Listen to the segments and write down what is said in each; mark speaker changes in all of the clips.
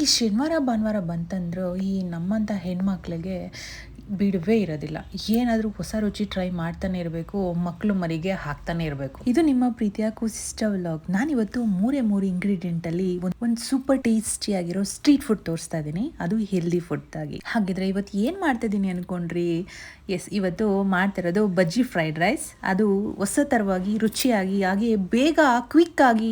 Speaker 1: ಈ ಶನಿವಾರ ಭಾನುವಾರ ಬಂತಂದ್ರು ಈ ನಮ್ಮಂಥ ಹೆಣ್ಮಕ್ಳಿಗೆ ಬಿಡುವೇ ಇರೋದಿಲ್ಲ. ಏನಾದರೂ ಹೊಸ ರುಚಿ ಟ್ರೈ ಮಾಡ್ತಾನೆ ಇರಬೇಕು, ಮಕ್ಕಳು ಮರಿಗೆ ಹಾಕ್ತಾನೆ ಇರಬೇಕು. ಇದು ನಿಮ್ಮ ಪ್ರೀತಿಯ ಕುಸಿಸ್ಟ ವ್ಲಾಗ್. ನಾನಿವತ್ತು ಮೂರೇ ಇಂಗ್ರೀಡಿಯೆಂಟಲ್ಲಿ ಒಂದು ಸೂಪರ್ ಟೇಸ್ಟಿ ಆಗಿರೋ ಸ್ಟ್ರೀಟ್ ಫುಡ್ ತೋರಿಸ್ತಾ ಇದ್ದೀನಿ, ಅದು ಹೆಲ್ದಿ ಫುಡ್ ಆಗಿ. ಹಾಗಿದ್ರೆ ಇವತ್ತು ಏನು ಮಾಡ್ತಾ ಇದ್ದೀನಿ ಅನ್ಕೊಂಡ್ರಿ? ಎಸ್, ಇವತ್ತು ಮಾಡ್ತಿರೋದು ಬಜ್ಜಿ ಫ್ರೈಡ್ ರೈಸ್. ಅದು ಹೊಸತರವಾಗಿ ರುಚಿಯಾಗಿ ಹಾಗೆ ಬೇಗ ಕ್ವಿಕ್ ಆಗಿ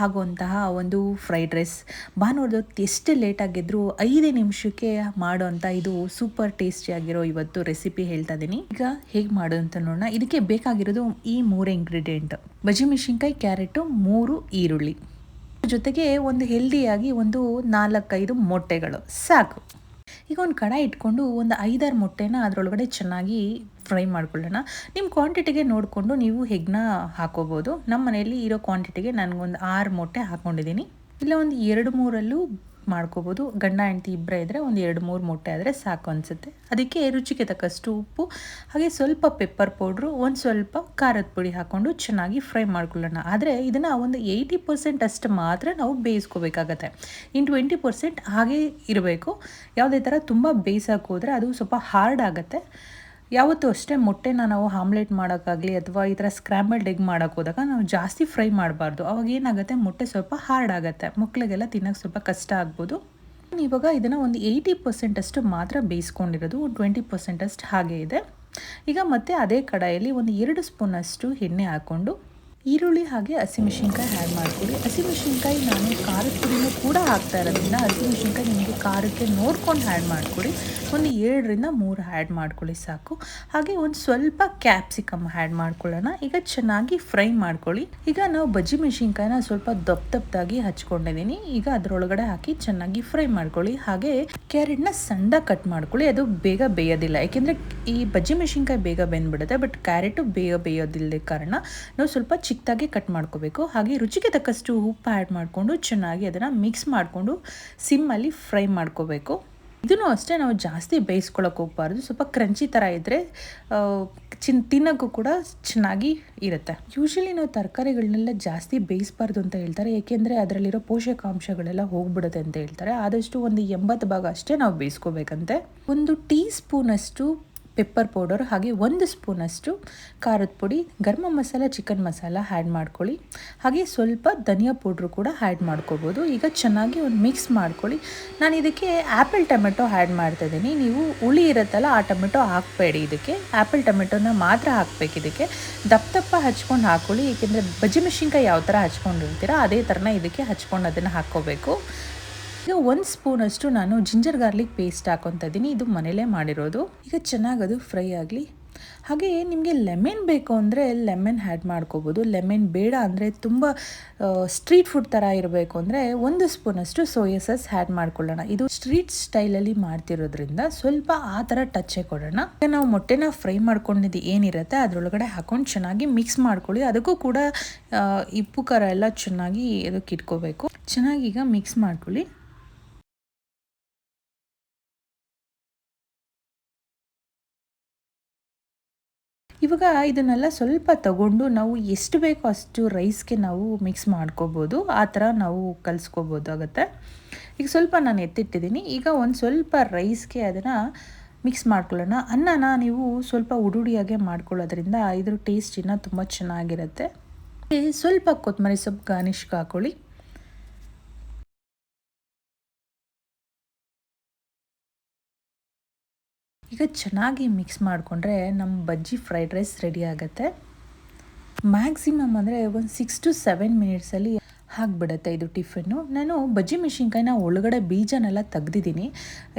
Speaker 1: ಆಗುವಂತಹ ಒಂದು ಫ್ರೈಡ್ ರೈಸ್. ಭಾನುವಾರದ ಎಷ್ಟೇ ಲೇಟ್ ಆಗಿದ್ರು 5 ನಿಮಿಷಕ್ಕೆ ಮಾಡೋಂಥ ಇದು ಸೂಪರ್ ಟೇಸ್ಟಿಯಾಗಿರೋ ಇವತ್ತು ರೆಸಿಪಿ ಹೇಳ್ತಾ ಇದ್ದೀನಿ. ಈಗ ಹೇಗೆ ಮಾಡೋದು ಅಂತ ನೋಡೋಣ. ಇದಕ್ಕೆ ಬೇಕಾಗಿರೋದು ಈ 3 ಇಂಗ್ರೀಡಿಯೆಂಟ್: ಬಜ್ಜಿ ಮೆಣಸಿನ್ಕಾಯಿ, ಕ್ಯಾರೆಟು, 3 ಈರುಳ್ಳಿ, ಜೊತೆಗೆ ಒಂದು ಹೆಲ್ದಿಯಾಗಿ ಒಂದು 4-5 ಮೊಟ್ಟೆಗಳು ಸಾಕು. ಈಗ ಒಂದು ಕಡಾಯಿ ಇಟ್ಕೊಂಡು ಒಂದು 5-6 ಮೊಟ್ಟೆನ ಅದರೊಳಗಡೆ ಚೆನ್ನಾಗಿ ಫ್ರೈ ಮಾಡ್ಕೊಳ್ಳೋಣ. ನಿಮ್ಮ ಕ್ವಾಂಟಿಟಿಗೆ ನೋಡಿಕೊಂಡು ನೀವು ಎಗ್ನ ಹಾಕೋಬೋದು. ನಮ್ಮ ಮನೆಯಲ್ಲಿ ಇರೋ ಕ್ವಾಂಟಿಟಿಗೆ ನನಗೊಂದು 6 ಮೊಟ್ಟೆ ಹಾಕ್ಕೊಂಡಿದ್ದೀನಿ. ಇಲ್ಲ ಒಂದು 2-3 ಮಾಡ್ಕೋಬೋದು. ಗಂಡ ಹೆಂಡತಿ ಇಬ್ಬರೇ ಇದ್ದರೆ ಒಂದು 2-3 ಮೊಟ್ಟೆ ಆದರೆ ಸಾಕು ಅನಿಸುತ್ತೆ. ಅದಕ್ಕೆ ರುಚಿಗೆ ತಕ್ಕಷ್ಟು ಉಪ್ಪು, ಹಾಗೆ ಸ್ವಲ್ಪ ಪೆಪ್ಪರ್ ಪೌಡ್ರು, ಒಂದು ಸ್ವಲ್ಪ ಖಾರದ ಪುಡಿ ಹಾಕ್ಕೊಂಡು ಚೆನ್ನಾಗಿ ಫ್ರೈ ಮಾಡ್ಕೊಳ್ಳೋಣ. ಆದರೆ ಇದನ್ನು ಒಂದು 80% ಅಷ್ಟು ಮಾತ್ರ ನಾವು ಬೇಯಿಸ್ಕೋಬೇಕಾಗತ್ತೆ. ಇನ್ನು 20% ಹಾಗೇ ಇರಬೇಕು. ಯಾವುದೇ ಥರ ತುಂಬ ಬೇಯಿಸೋಕೆ ಹೋದರೆ ಅದು ಸ್ವಲ್ಪ ಹಾರ್ಡ್ ಆಗುತ್ತೆ. ಯಾವತ್ತೂ ಅಷ್ಟೇ ಮೊಟ್ಟೆನ ನಾವು ಆಮ್ಲೆಟ್ ಮಾಡೋಕ್ಕಾಗಲಿ ಅಥವಾ ಈ ಥರ ಸ್ಕ್ರ್ಯಾಂಬಲ್ಡ್ ಎಗ್ ಮಾಡೋಕ್ಕೆ ಹೋದಾಗ ನಾವು ಜಾಸ್ತಿ ಫ್ರೈ ಮಾಡಬಾರ್ದು. ಅವಾಗ ಏನಾಗುತ್ತೆ, ಮೊಟ್ಟೆ ಸ್ವಲ್ಪ ಹಾರ್ಡ್ ಆಗುತ್ತೆ, ಮಕ್ಕಳಿಗೆಲ್ಲ ತಿನ್ನೋಕ್ಕೆ ಸ್ವಲ್ಪ ಕಷ್ಟ ಆಗ್ಬೋದು. ಇವಾಗ ಇದನ್ನು ಒಂದು 80% ಅಷ್ಟು ಮಾತ್ರ ಬೇಯಿಸ್ಕೊಂಡಿರೋದು, 20% ಅಷ್ಟು ಹಾಗೆ ಇದೆ. ಈಗ ಮತ್ತೆ ಅದೇ ಕಡಾಯಲ್ಲಿ ಒಂದು 2 ಸ್ಪೂನಷ್ಟು ಎಣ್ಣೆ ಹಾಕ್ಕೊಂಡು ಈರುಳ್ಳಿ ಹಾಗೆ ಹಸಿಮೆಣಸಿನ್ಕಾಯಿ ಆ್ಯಡ್ ಮಾಡ್ಕೊಳ್ಳಿ. ಹಸಿಮೆಣಸಿನ್ಕಾಯಿ ನಾನು ಖಾರದ ಪುಡಿನೂ ಕೂಡ ಹಾಕ್ತಾ ಇರೋದ್ರಿಂದ ಹಸಿಮೆಣಸಿನ್ಕಾಯಿ ನಿಮಗೆ ಖಾರಕ್ಕೆ ನೋಡ್ಕೊಂಡು ಆ್ಯಡ್ ಮಾಡ್ಕೊಳ್ಳಿ. ಒಂದು 7-3 ಆ್ಯಡ್ ಮಾಡ್ಕೊಳ್ಳಿ ಸಾಕು. ಹಾಗೆ ಒಂದು ಸ್ವಲ್ಪ ಕ್ಯಾಪ್ಸಿಕಮ್ ಆ್ಯಡ್ ಮಾಡ್ಕೊಳ್ಳೋಣ. ಈಗ ಚೆನ್ನಾಗಿ ಫ್ರೈ ಮಾಡ್ಕೊಳ್ಳಿ. ಈಗ ನಾವು ಬಜ್ಜಿ ಮೆಣಸಿನ್ಕಾಯಿನ ಸ್ವಲ್ಪ ದಪ್ಪದಾಗಿ ಹಚ್ಕೊಂಡಿದ್ದೀನಿ. ಈಗ ಅದರೊಳಗಡೆ ಹಾಕಿ ಚೆನ್ನಾಗಿ ಫ್ರೈ ಮಾಡ್ಕೊಳ್ಳಿ. ಹಾಗೆ ಕ್ಯಾರೆಟ್ನ ಸಣ್ಣದಾಗಿ ಕಟ್ ಮಾಡ್ಕೊಳ್ಳಿ. ಅದು ಬೇಗ ಬೇಯೋದಿಲ್ಲ, ಯಾಕೆಂದರೆ ಈ ಬಜ್ಜಿ ಮೆಣಸಿನ್ಕಾಯಿ ಬೇಗ ಬೆಂದ್ಬಿಡುತ್ತೆ, ಬಟ್ ಕ್ಯಾರೆಟು ಬೇಗ ಬೇಯೋದಿಲ್ಲದ ಕಾರಣ ನಾವು ಸ್ವಲ್ಪ ಚಿಕ್ಕದಾಗಿ ಕಟ್ ಮಾಡ್ಕೋಬೇಕು. ಹಾಗೆ ರುಚಿಗೆ ತಕ್ಕಷ್ಟು ಉಪ್ಪು ಆ್ಯಡ್ ಮಾಡಿಕೊಂಡು ಚೆನ್ನಾಗಿ ಅದನ್ನು ಮಿಕ್ಸ್ ಮಾಡಿಕೊಂಡು ಸಿಮ್ಮಲ್ಲಿ ಫ್ರೈ ಮಾಡ್ಕೋಬೇಕು. ಇದನ್ನು ಅಷ್ಟೇ ನಾವು ಜಾಸ್ತಿ ಬೇಯಿಸ್ಕೊಳ್ಳೋಕೆ ಹೋಗಬಾರ್ದು. ಸ್ವಲ್ಪ ಕ್ರಂಚಿ ಥರ ಇದ್ದರೆ ತಿನ್ನೋಕ್ಕೂ ಕೂಡ ಚೆನ್ನಾಗಿ ಇರುತ್ತೆ. ಯೂಶ್ವಲಿ ನಾವು ತರಕಾರಿಗಳನ್ನೆಲ್ಲ ಜಾಸ್ತಿ ಬೇಯಿಸಬಾರ್ದು ಅಂತ ಹೇಳ್ತಾರೆ, ಏಕೆಂದರೆ ಅದರಲ್ಲಿರೋ ಪೋಷಕಾಂಶಗಳೆಲ್ಲ ಹೋಗ್ಬಿಡುತ್ತೆ ಅಂತ ಹೇಳ್ತಾರೆ. ಆದಷ್ಟು ಒಂದು 80 ಭಾಗ ಅಷ್ಟೇ ನಾವು ಬೇಯಿಸ್ಕೋಬೇಕಂತೆ. 1 ಟೀ ಸ್ಪೂನಷ್ಟು ಪೆಪ್ಪರ್ ಪೌಡರ್, ಹಾಗೆ 1 ಸ್ಪೂನಷ್ಟು ಖಾರದ ಪುಡಿ, ಗರಂ ಮಸಾಲ, ಚಿಕನ್ ಮಸಾಲ ಆ್ಯಡ್ ಮಾಡ್ಕೊಳ್ಳಿ. ಹಾಗೆ ಸ್ವಲ್ಪ ಧನಿಯಾ ಪೌಡ್ರು ಕೂಡ ಆ್ಯಡ್ ಮಾಡ್ಕೋಬೋದು. ಈಗ ಚೆನ್ನಾಗಿ ಒಂದು ಮಿಕ್ಸ್ ಮಾಡ್ಕೊಳ್ಳಿ. ನಾನು ಇದಕ್ಕೆ ಆ್ಯಪಲ್ ಟೊಮೆಟೊ ಆ್ಯಡ್ ಮಾಡ್ತಾಯಿದ್ದೀನಿ. ನೀವು ಹುಳಿ ಇರುತ್ತಲ್ಲ, ಆ ಟೊಮೆಟೊ ಹಾಕಬೇಡಿ. ಇದಕ್ಕೆ ಆ್ಯಪಲ್ ಟೊಮೆಟೊನ ಮಾತ್ರ ಹಾಕಬೇಕು. ಇದಕ್ಕೆ ದಪ್ಪ ಹಚ್ಕೊಂಡು ಹಾಕ್ಕೊಳ್ಳಿ, ಏಕೆಂದರೆ ಬಜ್ಜಿ ಮೆಣಸಿನ್ಕಾಯಿ ಯಾವ ಥರ ಹಚ್ಕೊಂಡಿರ್ತೀರ ಅದೇ ಥರನ ಇದಕ್ಕೆ ಹಚ್ಕೊಂಡು ಅದನ್ನು ಹಾಕ್ಕೋಬೇಕು. ಈಗ 1 ಸ್ಪೂನಷ್ಟು ನಾನು ಜಿಂಜರ್ ಗಾರ್ಲಿಕ್ ಪೇಸ್ಟ್ ಹಾಕ್ಕೊತಾ ಇದ್ದೀನಿ. ಇದು ಮನೇಲೇ ಮಾಡಿರೋದು. ಈಗ ಚೆನ್ನಾಗಿ ಅದು ಫ್ರೈ ಆಗಲಿ. ಹಾಗೆ ನಿಮಗೆ ಲೆಮನ್ ಬೇಕು ಅಂದರೆ ಲೆಮನ್ ಆ್ಯಡ್ ಮಾಡ್ಕೋಬೋದು. ಲೆಮನ್ ಬೇಡ ಅಂದರೆ ತುಂಬ ಸ್ಟ್ರೀಟ್ ಫುಡ್ ಥರ ಇರಬೇಕು ಅಂದರೆ 1 ಸ್ಪೂನಷ್ಟು ಸೋಯಾ ಸಾಸ್ ಆ್ಯಡ್ ಮಾಡ್ಕೊಳ್ಳೋಣ. ಇದು ಸ್ಟ್ರೀಟ್ ಸ್ಟೈಲಲ್ಲಿ ಮಾಡ್ತಿರೋದ್ರಿಂದ ಸ್ವಲ್ಪ ಆ ಥರ ಟಚ್ಚೇ ಕೊಡೋಣ. ಈಗ ನಾವು ಮೊಟ್ಟೆನ ಫ್ರೈ ಮಾಡ್ಕೊಂಡಿದ್ದು ಏನಿರುತ್ತೆ ಅದರೊಳಗಡೆ ಹಾಕ್ಕೊಂಡು ಚೆನ್ನಾಗಿ ಮಿಕ್ಸ್ ಮಾಡ್ಕೊಳ್ಳಿ. ಅದಕ್ಕೂ ಕೂಡ ಉಪ್ಪು ಖಾರ ಎಲ್ಲ ಚೆನ್ನಾಗಿ ಅದಕ್ಕೆ ಇಟ್ಕೋಬೇಕು. ಚೆನ್ನಾಗಿ ಈಗ ಮಿಕ್ಸ್ ಮಾಡ್ಕೊಳ್ಳಿ. ಇವಾಗ ಇದನ್ನೆಲ್ಲ ಸ್ವಲ್ಪ ತಗೊಂಡು ನಾವು ಎಷ್ಟು ಬೇಕೋ ಅಷ್ಟು ರೈಸ್ಗೆ ನಾವು ಮಿಕ್ಸ್ ಮಾಡ್ಕೋಬೋದು. ಆ ಥರ ನಾವು ಕಲಿಸ್ಕೋಬೋದಾಗತ್ತೆ. ಈಗ ಸ್ವಲ್ಪ ನಾನು ಎತ್ತಿಟ್ಟಿದ್ದೀನಿ. ಈಗ ಒಂದು ಸ್ವಲ್ಪ ರೈಸ್ಗೆ ಅದನ್ನು ಮಿಕ್ಸ್ ಮಾಡ್ಕೊಳ್ಳೋಣ. ಅನ್ನನ ನೀವು ಸ್ವಲ್ಪ ಉಡುಡಿಯಾಗೆ ಮಾಡ್ಕೊಳ್ಳೋದ್ರಿಂದ ಇದ್ರ ಟೇಸ್ಟ್ ಇನ್ನೂ ತುಂಬ ಚೆನ್ನಾಗಿರುತ್ತೆ. ಸ್ವಲ್ಪ ಕೊತ್ತಂಬರಿ ಸೊಪ್ಪು ಗಾರ್ನಿಷ್ಗೆ ಹಾಕ್ಕೊಳ್ಳಿ. ಈಗ ಚೆನ್ನಾಗಿ ಮಿಕ್ಸ್ ಮಾಡಿಕೊಂಡ್ರೆ ನಮ್ಮ ಬಜ್ಜಿ ಫ್ರೈಡ್ ರೈಸ್ ರೆಡಿ ಆಗುತ್ತೆ. ಮ್ಯಾಕ್ಸಿಮಮ್ ಅಂದರೆ ಒಂದು 6-7 ಮಿನಿಟ್ಸಲ್ಲಿ ಆಗಿಬಿಡುತ್ತೆ ಇದು ಟಿಫನ್ನು. ನಾನು ಬಜ್ಜಿ ಮೆಣಸಿನ್ಕಾಯಿನ ಒಳಗಡೆ ಬೀಜನೆಲ್ಲ ತೆಗ್ದಿದ್ದೀನಿ,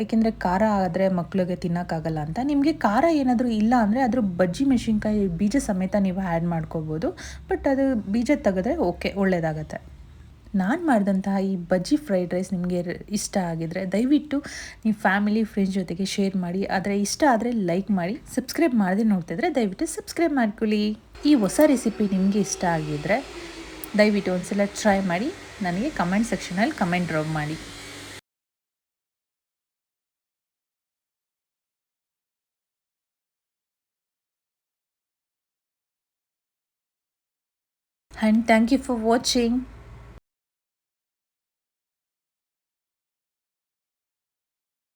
Speaker 1: ಏಕೆಂದರೆ ಖಾರ ಆದರೆ ಮಕ್ಕಳಿಗೆ ತಿನ್ನೋಕ್ಕಾಗಲ್ಲ ಅಂತ. ನಿಮಗೆ ಖಾರ ಏನಾದರೂ ಇಲ್ಲ ಅಂದರೆ ಅದ್ರ ಬಜ್ಜಿ ಮೆಣಸಿನ್ಕಾಯಿ ಬೀಜ ಸಮೇತ ನೀವು ಆ್ಯಡ್ ಮಾಡ್ಕೋಬೋದು, ಬಟ್ ಅದು ಬೀಜ ತೆಗೆದ್ರೆ ಓಕೆ, ಒಳ್ಳೆಯದಾಗತ್ತೆ. ನಾನು ಮಾಡಿದಂತಹ ಈ ಬಜ್ಜಿ ಫ್ರೈಡ್ ರೈಸ್ ನಿಮಗೆ ಇಷ್ಟ ಆಗಿದರೆ ದಯವಿಟ್ಟು ನೀವು ಫ್ಯಾಮಿಲಿ ಫ್ರೆಂಡ್ಸ್ ಜೊತೆಗೆ ಶೇರ್ ಮಾಡಿ. ಆದರೆ ಇಷ್ಟ ಆದರೆ ಲೈಕ್ ಮಾಡಿ. ಸಬ್ಸ್ಕ್ರೈಬ್ ಮಾಡದೆ ನೋಡ್ತಿದ್ರೆ ದಯವಿಟ್ಟು ಸಬ್ಸ್ಕ್ರೈಬ್ ಮಾಡ್ಕೊಳ್ಳಿ. ಈ ಹೊಸ ರೆಸಿಪಿ ನಿಮಗೆ ಇಷ್ಟ ಆಗಿದ್ದರೆ ದಯವಿಟ್ಟು ಒಂದ್ಸಲ ಟ್ರೈ ಮಾಡಿ. ನನಗೆ ಕಮೆಂಟ್ ಸೆಕ್ಷನಲ್ಲಿ ಕಮೆಂಟ್ ಡ್ರಾಪ್ ಮಾಡಿ. And thank you for watching.